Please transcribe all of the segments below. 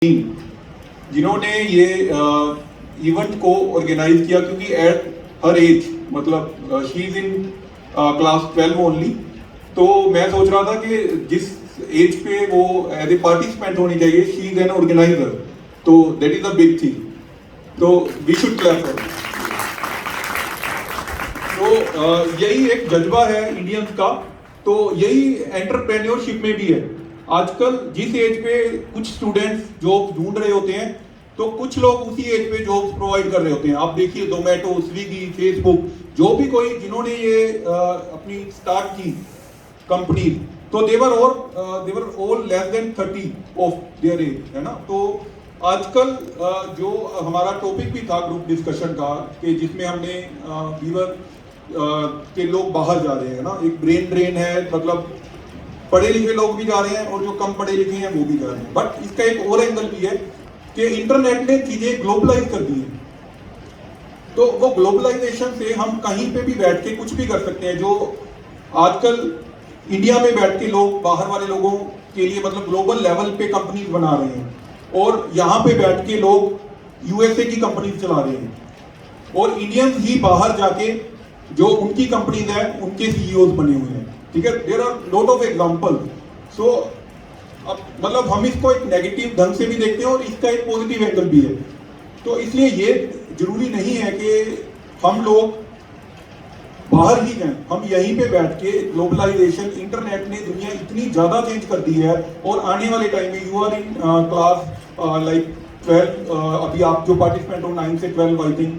Team जिन्होंने ये event को ऑर्गेनाइज किया, क्योंकि एट हर एज मतलब she is in class 12 only, तो मैं सोच रहा था कि जिस एज पे वो एज ए पार्टिसिपेंट होनी चाहिए, शी इज एन ऑर्गेनाइजर, तो that is a big thing, तो वी शुड क्लैप फॉर। तो यही एक जज्बा है इंडियंस का, तो यही एंटरप्रेन्योरशिप में भी है। आजकल जिस एज पे कुछ स्टूडेंट्स जॉब ढूंढ रहे होते हैं, तो कुछ लोग उसी एज पे जॉब्स प्रोवाइड कर रहे होते हैं। आप देखिए जोमेटो, स्विगी, फेसबुक, जो भी कोई जिन्होंने ये अपनी स्टार्ट की कंपनी, तो they're all less than 30 of their age, है ना। तो आजकल जो हमारा टॉपिक भी था ग्रुप डिस्कशन का, कि जिसमें हमने वीवर के लोग बाहर जा रहे हैं ना, एक ब्रेन ड्रेन है, मतलब पढ़े लिखे लोग भी जा रहे हैं और जो कम पढ़े लिखे हैं वो भी जा रहे हैं। बट इसका एक और एंगल भी है कि इंटरनेट ने चीजें ग्लोबलाइज कर दी है, तो वो ग्लोबलाइजेशन से हम कहीं पे भी बैठ के कुछ भी कर सकते हैं। जो आजकल इंडिया में बैठ के लोग बाहर वाले लोगों के लिए मतलब ग्लोबल लेवल पे कंपनीज बना रहे हैं, और यहाँ पे बैठ के लोग यूएसए की कंपनीज चला रहे हैं, और इंडियंस ही बाहर जाके जो उनकी कंपनीज है उनके सीईओज बने हुए हैं। ठीक है, there are lot of example. So अब मतलब हम इसको एक नेगेटिव ढंग से भी देखते हैं और इसका एक पॉजिटिव एंगल भी है। तो इसलिए ये जरूरी नहीं है कि हम लोग बाहर ही जाएं, हम यहीं पे बैठ के ग्लोबलाइजेशन, इंटरनेट ने दुनिया इतनी ज्यादा चेंज कर दी है, और आने वाले टाइम में you are in class like 12, अभी आप जो पार्टिसिपेंट हो 9 से 12 आई थिंक,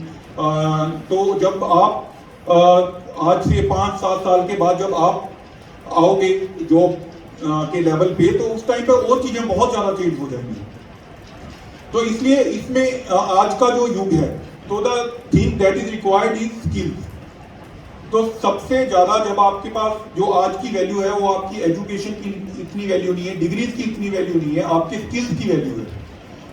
तो जब आप आज से 5-7 साल के बाद जब आप आओगे जॉब के लेवल पे, तो उस टाइम पे और चीजें बहुत ज्यादा चेंज हो जाएंगी। तो इसलिए इसमें आज का जो युग है, तो the thing that is required is skills. तो सबसे ज्यादा जब आपके पास जो आज की वैल्यू है, वो आपकी एजुकेशन की इतनी वैल्यू नहीं है, डिग्रीज की इतनी वैल्यू नहीं है, आपके स्किल्स की वैल्यू है।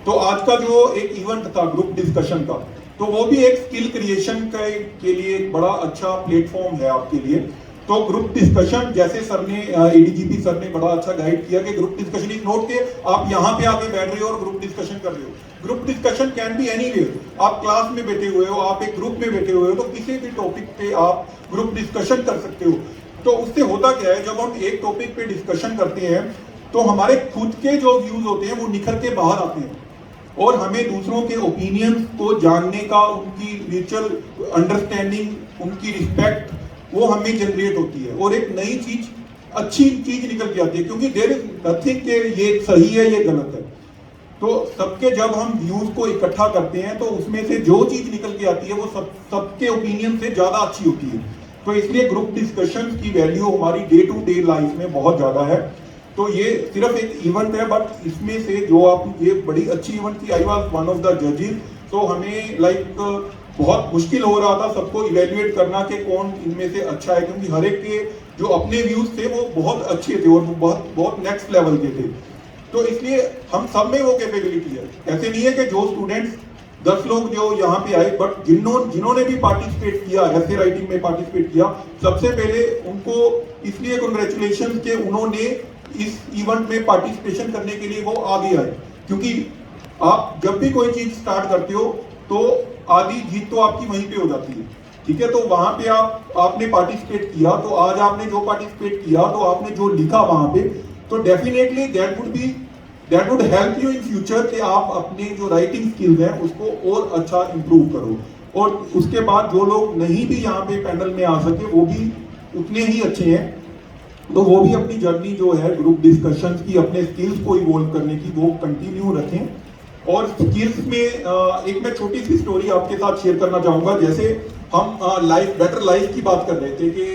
तो आज का जो एक इवेंट था ग्रुप डिस्कशन का, तो वो भी एक स्किल क्रिएशन के लिए एक बड़ा अच्छा प्लेटफॉर्म है आपके लिए। तो ग्रुप डिस्कशन, जैसे सर ने एडीजीपी सर ने बड़ा अच्छा गाइड किया कि ग्रुप डिस्कशन इज नॉट के आप यहाँ पे आके बैठ रहे हो और ग्रुप डिस्कशन कर रहे हो। Group discussion can be anywhere, आप क्लास में बैठे हुए हो, आप एक ग्रुप में बैठे हुए हो, तो किसी भी टॉपिक पे आप ग्रुप डिस्कशन कर सकते हो। तो उससे होता क्या है, जब हम एक टॉपिक पे डिस्कशन करते हैं, तो हमारे खुद के जो व्यूज होते हैं वो निखर के बाहर आते हैं, और हमें दूसरों के ओपिनियंस को जानने का, उनकी म्यूचुअल अंडरस्टैंडिंग, उनकी रिस्पेक्ट, वो हमें जनरेट होती है, और एक नई चीज, अच्छी चीज निकल के आती है, क्योंकि देयर इज नथिंग के ये सही है ये गलत है। तो सबके जब हम व्यूज को इकट्ठा करते हैं, तो उसमें से जो चीज निकल के आती है वो सबके ओपिनियन से ज्यादा अच्छी होती है। तो इसलिए ग्रुप डिस्कशन की वैल्यू हमारी डे टू डे लाइफ में बहुत ज्यादा है। तो ये सिर्फ एक इवेंट है, बट इसमें से जो आप, ये बड़ी अच्छी इवेंट थी, I was one of the जजेस। तो हमें लाइक बहुत मुश्किल हो रहा था सबको इवेल्युएट करना कि कौन इनमें से अच्छा है, क्योंकि हर एक के जो अपने व्यूज थे वो बहुत अच्छे थे और बहुत बहुत नेक्स्ट लेवल के थे। तो इसलिए हम सब में वो कैपेबिलिटी है। ऐसे नहीं है कि जो स्टूडेंट्स 10 लोग जो यहाँ पे आए, बट जिन्होंने भी पार्टिसिपेट किया, ऐसे राइटिंग में पार्टिसिपेट किया, सबसे पहले उनको इसलिए कॉन्ग्रेचुलेशन कि उन्होंने इस इवेंट में पार्टिसिपेशन करने के लिए वो आगे आए। क्योंकि आप जब भी कोई चीज स्टार्ट करते हो, तो आधी जीत तो आपकी वहीं पे हो जाती है। ठीक है, तो वहां पे आपने पार्टिसिपेट किया, तो आज आपने जो पार्टिसिपेट किया, तो आपने जो लिखा वहां पे, तो definitely that would help you in future कि आप अपने जो राइटिंग स्किल्स हैं उसको और अच्छा इंप्रूव करो। और उसके बाद जो लोग नहीं भी यहाँ पे पैनल में आ सके, वो भी उतने ही अच्छे हैं, तो वो भी अपनी जर्नी जो है ग्रुप डिस्कशंस की, अपने स्किल्स को इवॉल्व करने की, वो कंटिन्यू रखें। और स्किल्स में एक मैं छोटी सी स्टोरी आपके साथ शेयर करना चाहूंगा। जैसे हम लाइफ, बेटर लाइफ की बात कर रहे थे कि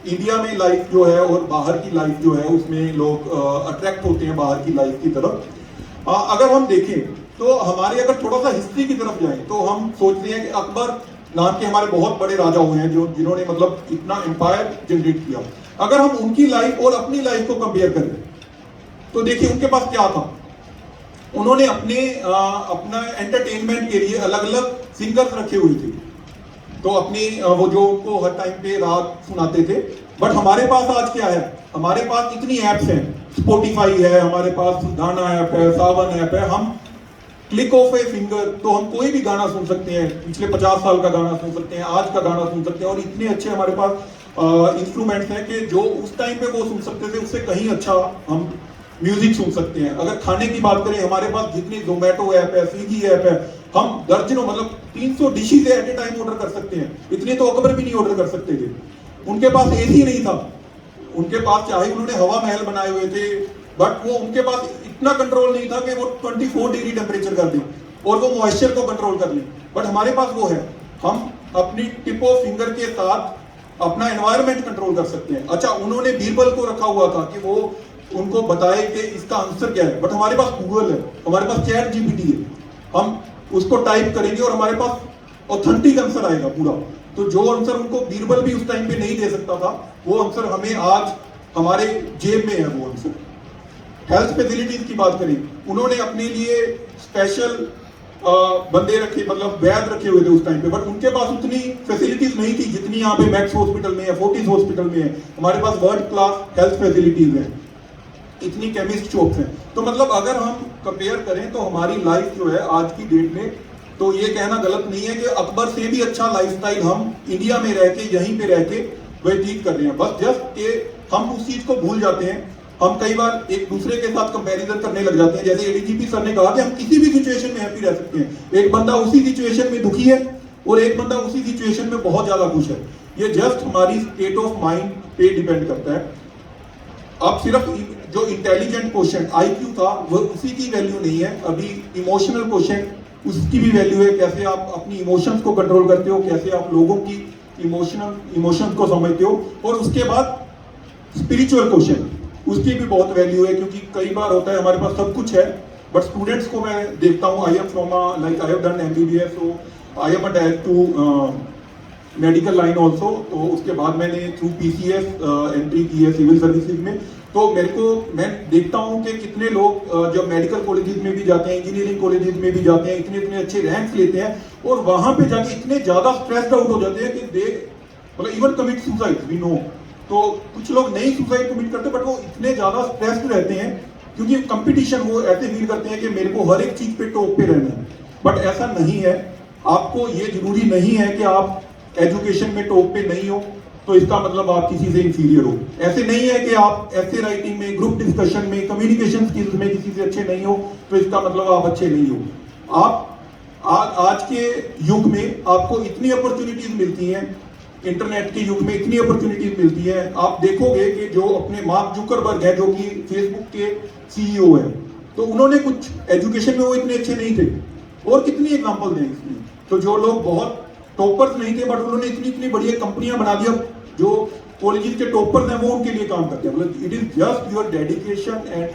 इंडिया में लाइफ जो है और बाहर की लाइफ जो है, उसमें लोग अट्रैक्ट होते हैं बाहर की लाइफ की तरफ। अगर हम देखें, तो हमारे अगर थोड़ा सा हिस्ट्री की तरफ जाएं, तो हम सोचते हैं कि अकबर नाम के हमारे बहुत बड़े राजा हुए हैं, जो जिन्होंने मतलब इतना एम्पायर जनरेट किया। अगर हम उनकी लाइफ और अपनी लाइफ को कंपेयर करें, तो देखिए उनके पास क्या था। उन्होंने अपना एंटरटेनमेंट के लिए अलग अलग सिंगर्स रखे हुए थे, तो अपनी वो जो उनको हर टाइम पे राग सुनाते थे। बट हमारे पास आज क्या है, हमारे पास इतनी एप्स हैं, स्पॉटिफाई है, हमारे पास गाना ऐप है, सावन ऐप है, हम क्लिक ऑफ ए फिंगर तो हम कोई भी गाना सुन सकते हैं, पिछले 50 साल का गाना सुन सकते हैं, आज का गाना सुन सकते हैं। और इतने अच्छे हमारे पास इंस्ट्रूमेंट्स हैं कि जो उस टाइम पे वो सुन सकते थे उससे कहीं अच्छा हम म्यूजिक सुन सकते हैं। अगर खाने की बात करें, हमारे पास जितनी जोमेटो ऐप है, स्विगी ऐप है, हम दर्जनों मतलब 300 dishes at a time order कर सकते हैं। इतने तो अकबर भी नहीं ऑर्डर कर सकते थे। उनके पास एसी नहीं था, उनके पास चाहे उन्होंने हवा महल बनाए हुए थे, बट वो उनके पास इतना कंट्रोल नहीं था कि वो 24 डिग्री टेम्परेचर कर दें और वो मॉइस्चर को कंट्रोल कर लें। बट हमारे पास वो है, हम अपनी टिप ऑफ फिंगर के साथ अपना एनवायरनमेंट कंट्रोल कर सकते हैं। अच्छा, उन्होंने बीरबल को रखा हुआ था कि वो उनको बताए कि इसका आंसर क्या है, बट हमारे पास गूगल है, हमारे पास चैट जीपीटी है। हम उसको टाइप करेंगे और हमारे पास ऑथेंटिक आंसर आएगा पूरा। तो जो आंसर उनको बीरबल भी उस टाइम पे नहीं दे सकता था, वो आंसर हमें आज हमारे जेब में है वो आंसर। हेल्थ फैसिलिटीज की बात करें, उन्होंने अपने लिए स्पेशल बंदे रखे, मतलब वैद रखे हुए थे उस टाइम पे, बट उनके पास उतनी फैसिलिटीज नहीं थी जितनी यहाँ पे मैक्स हॉस्पिटल में है, फोर्टिस हॉस्पिटल में है। हमारे पास वर्ल्ड क्लास हेल्थ फैसिलिटीज है, इतनी केमिस्ट शॉप्स हैं। तो मतलब अगर हम कंपेयर करें तो हमारी लाइफ जो है आज की डेट में, तो ये कहना गलत नहीं है कि अकबर से भी अच्छा लाइफस्टाइल हम इंडिया में रह के, यहीं पे रह के व्यतीत कर रहे हैं। बस जस्ट के हम उस चीज को भूल जाते हैं। हम कई बार एक दूसरे के साथ कंपैरिजन करने लग जाते हैं। जैसे एडीजीपी सर ने कहा कि हम किसी भी सिचुएशन में हैप्पी रह सकते हैं। एक बंदा उसी सिचुएशन में दुखी है और एक बंदा उसी सिचुएशन में बहुत ज्यादा खुश है। ये जस्ट हमारी स्टेट ऑफ माइंड पे डिपेंड करता है। अब सिर्फ जो इंटेलिजेंट क्वेश्चन आईक्यू था वो उसी की वैल्यू नहीं है, अभी इमोशनल क्वेश्चन उसकी भी वैल्यू है। कैसे आप अपनी इमोशंस को कंट्रोल करते हो, कैसे आप लोगों की इमोशंस को समझते हो। और उसके बाद स्पिरिचुअल क्वेश्चन, उसकी भी बहुत वैल्यू है, क्योंकि कई बार होता है हमारे पास सब कुछ है बट स्टूडेंट्स को मैं देखता हूँ, I am from like I have done MBBS, so I am attached to medical line also. तो उसके बाद मैंने थ्रू पीसीएस एंट्री की है सिविल सर्विसेज में। तो मैं देखता हूं कि कितने लोग जब मेडिकल कॉलेजेस में भी जाते हैं, इंजीनियरिंग कॉलेजेस में भी जाते हैं, इतने इतने अच्छे रैंक्स लेते हैं और वहां पे जाके इतने ज्यादा स्ट्रेस्ड आउट हो जाते हैं कि दे मतलब even commit suicide, we know. तो कुछ लोग नहीं सुसाइड कमिट करते बट वो इतने ज्यादा स्ट्रेस्ड रहते हैं क्योंकि कंपटीशन, वो ऐसे फील करते हैं कि मेरे को हर एक चीज पे टॉप पे रहना है। बट ऐसा नहीं है, आपको ये जरूरी नहीं है कि आप एजुकेशन में टॉप पे नहीं हो तो इसका मतलब आप किसी से इंफीरियर हो। ऐसे नहीं है कि आप ऐसे राइटिंग में, ग्रुप डिस्कशन में, कम्युनिकेशन स्किल्स में किसी से अच्छे नहीं हो तो इसका मतलब आप अच्छे नहीं हो। आप आज के युग में आपको इतनी अपॉर्चुनिटीज मिलती हैं, इंटरनेट के युग में इतनी अपॉर्चुनिटीज मिलती है। आप देखोगे कि जो अपने मार्क जुकरबर्ग है, जो कि फेसबुक के सीईओ है, तो उन्होंने कुछ एजुकेशन में वो इतने अच्छे नहीं थे। और कितनी एग्जांपल दें इसमें। तो जो लोग बहुत टॉपर्स नहीं थे बट उन्होंने इतनी इतनी बढ़िया कंपनियां बना दी। जो कॉलेजेस के टॉपर्स हैं वो उनके लिए काम करते हैं। मतलब it is just your dedication and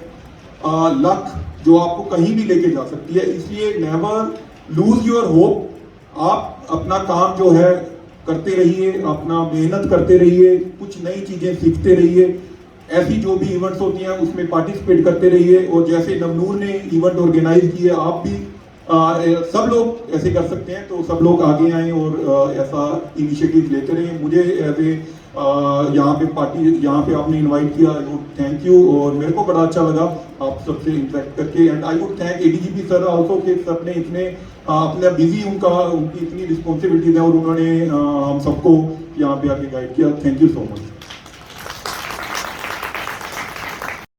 luck जो आपको कहीं भी लेके जा सकती है। इसलिए नेवर लूज योर होप। आप अपना काम जो है करते रहिए, अपना मेहनत करते रहिए, कुछ नई चीजें सीखते रहिए, ऐसी जो भी इवेंट्स होती हैं उसमें पार्टिसिपेट करते रहिए। और जैसे नवनूर ने इवेंट ऑर्गेनाइज किए, आप भी सब लोग ऐसे कर सकते हैं। तो सब लोग आगे आए और ऐसा इनिशिएटिव लेते रहे। मुझे एज ए यहाँ पे आपने इनवाइट किया, आई वुड थैंक यू। और मेरे को बड़ा अच्छा लगा आप सबसे इंटरेक्ट करके। And I would thank ADGP sir also कि सर ने इतने अपना बिजी उनकी इतनी रिस्पॉन्सिबिलिटीज है और उन्होंने हम सबको यहाँ पे आके गाइड किया। Thank you so much.